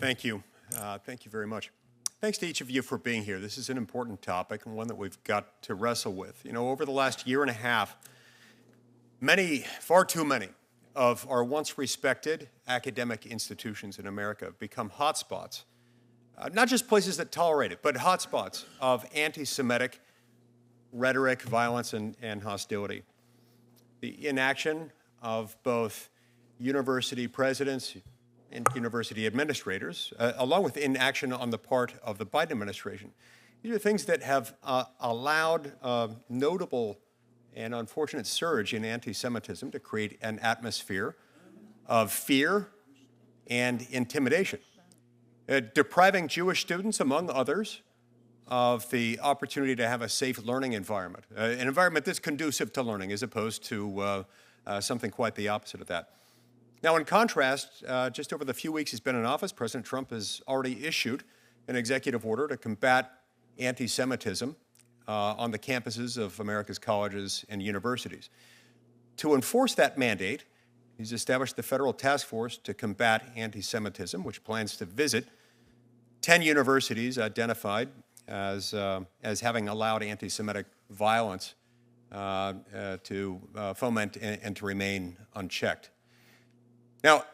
Thank you. Thank you very much. Thanks to each of you for being here. This is an important topic and one that we've got to wrestle with. You know, over the last year and a half, far too many of our once respected academic institutions in America have become hotspots, not just places that tolerate it, but hotspots of anti-Semitic rhetoric, violence, and hostility. The inaction of both university presidents and university administrators, along with inaction on the part of the Biden administration. These are things that have allowed a notable and unfortunate surge in anti-Semitism to create an atmosphere of fear and intimidation, depriving Jewish students, among others, of the opportunity to have a safe learning environment, an environment that's conducive to learning as opposed to something quite the opposite of that. Now, in contrast, just over the few weeks he's been in office, President Trump has already issued an executive order to combat anti-Semitism on the campuses of America's colleges and universities. To enforce that mandate, he's established the Federal Task Force to Combat Anti-Semitism, which plans to visit 10 universities identified as having allowed anti-Semitic violence to foment and to remain unchecked. Now,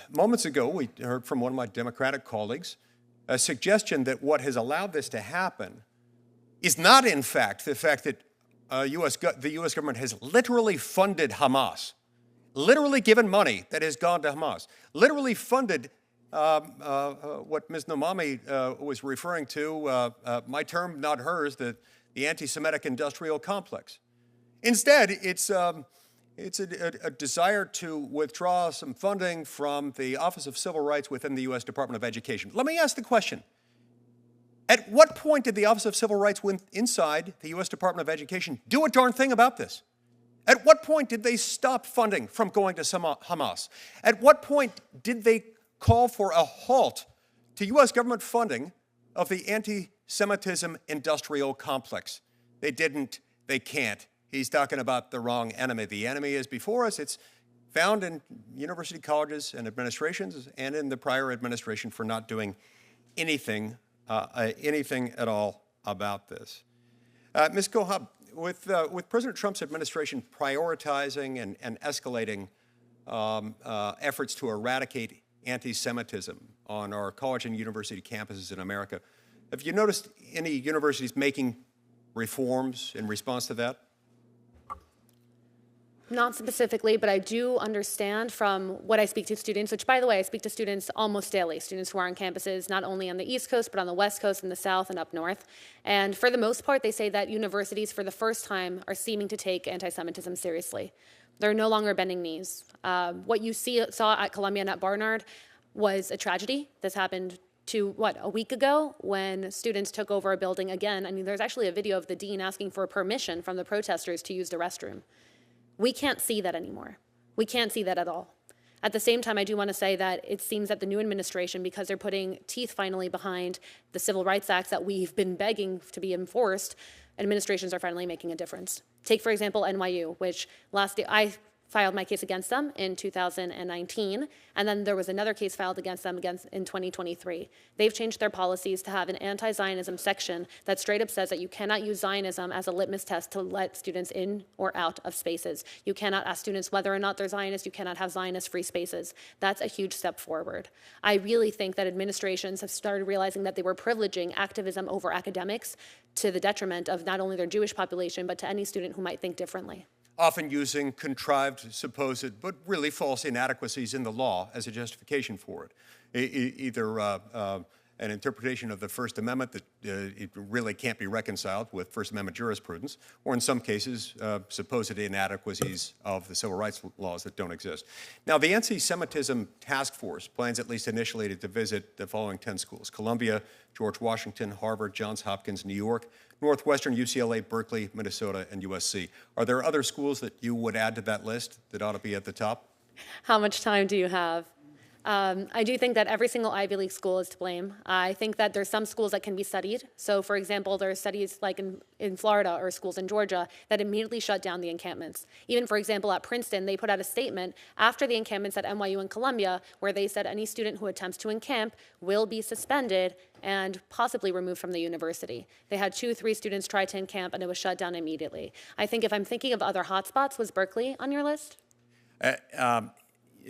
moments ago, we heard from one of my Democratic colleagues a suggestion that what has allowed this to happen is not, in fact, the fact that the U.S. government has literally funded Hamas, literally given money that has gone to Hamas, literally funded what Ms. Nomami was referring to, my term, not hers, the anti-Semitic industrial complex. Instead, it's a desire to withdraw some funding from the Office of Civil Rights within the U.S. Department of Education. Let me ask the question. At what point did the Office of Civil Rights inside the U.S. Department of Education do a darn thing about this? At what point did they stop funding from going to Hamas? At what point did they call for a halt to U.S. government funding of the anti-Semitism industrial complex? They didn't, they can't. He's talking about the wrong enemy. The enemy is before us. It's found in university colleges and administrations and in the prior administration for not doing anything at all about this. Ms. Kohab, with President Trump's administration prioritizing and escalating efforts to eradicate anti-Semitism on our college and university campuses in America, have you noticed any universities making reforms in response to that? Not specifically, but I do understand from what I speak to students, which, by the way, I speak to students almost daily, students who are on campuses not only on the East Coast, but on the West Coast, in the South, and up North. And for the most part, they say that universities, for the first time, are seeming to take anti-Semitism seriously. They're no longer bending knees. What you saw at Columbia and at Barnard was a tragedy. This happened a week ago when students took over a building again. I mean, there's actually a video of the dean asking for permission from the protesters to use the restroom. We can't see that anymore. We can't see that at all. At the same time, I do want to say that it seems that the new administration, because they're putting teeth finally behind the Civil Rights Acts that we've been begging to be enforced, administrations are finally making a difference. Take, for example, NYU, which last year I filed my case against them in 2019, and then there was another case filed against them in 2023. They've changed their policies to have an anti-Zionism section that straight up says that you cannot use Zionism as a litmus test to let students in or out of spaces. You cannot ask students whether or not they're Zionists. You cannot have Zionist-free spaces. That's a huge step forward. I really think that administrations have started realizing that they were privileging activism over academics to the detriment of not only their Jewish population, but to any student who might think differently. Often using contrived, supposed, but really false inadequacies in the law as a justification for it. Either an interpretation of the First Amendment that it really can't be reconciled with First Amendment jurisprudence, or in some cases, supposed inadequacies of the civil rights laws that don't exist. Now, the Anti-Semitism Task Force plans, at least initially, to visit the following 10 schools: Columbia, George Washington, Harvard, Johns Hopkins, New York, Northwestern, UCLA, Berkeley, Minnesota, and USC. Are there other schools that you would add to that list that ought to be at the top? How much time do you have? I do think that every single Ivy League school is to blame. I think that there's some schools that can be studied. So, for example, there are studies like in Florida or schools in Georgia that immediately shut down the encampments. Even, for example, at Princeton, they put out a statement after the encampments at NYU and Columbia where they said any student who attempts to encamp will be suspended and possibly removed from the university. They had 3 students try to encamp, and it was shut down immediately. I think if I'm thinking of other hotspots, was Berkeley on your list?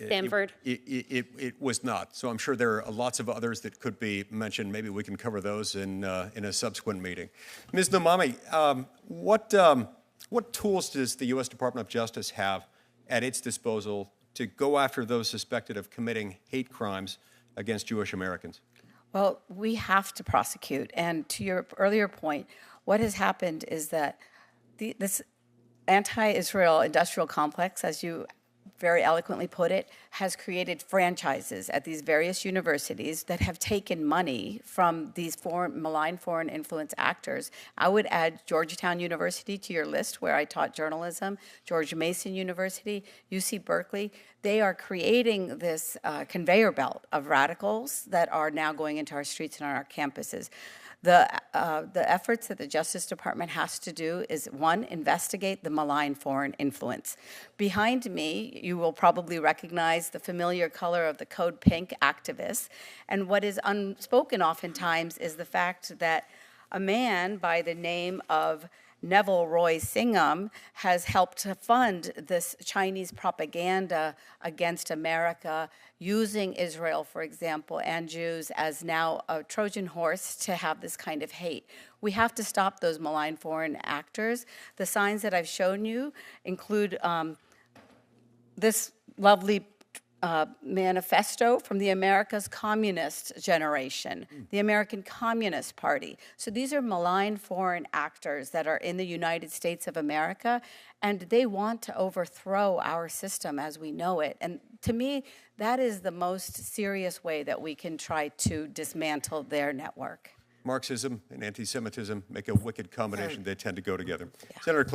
Stanford? It was not. So I'm sure there are lots of others that could be mentioned. Maybe we can cover those in a subsequent meeting. Ms. Nomami, what tools does the U.S. Department of Justice have at its disposal to go after those suspected of committing hate crimes against Jewish Americans? Well, we have to prosecute. And to your earlier point, what has happened is that this anti-Israel industrial complex, as you very eloquently put it, has created franchises at these various universities that have taken money from these malign foreign influence actors. I would add Georgetown University to your list, where I taught journalism, George Mason University, UC Berkeley. They are creating this conveyor belt of radicals that are now going into our streets and on our campuses. The efforts that the Justice Department has to do is, 1, investigate the malign foreign influence. Behind me, you will probably recognize the familiar color of the Code Pink activists. And what is unspoken oftentimes is the fact that a man by the name of Neville Roy Singham has helped to fund this Chinese propaganda against America, using Israel, for example, and Jews as now a Trojan horse to have this kind of hate. We have to stop those malign foreign actors. The signs that I've shown you include this lovely manifesto from the America's Communist generation, the American Communist Party. So these are malign foreign actors that are in the United States of America, and they want to overthrow our system as we know it. And to me, that is the most serious way that we can try to dismantle their network. Marxism and anti-Semitism make a wicked combination. They tend to go together. Yeah. Senator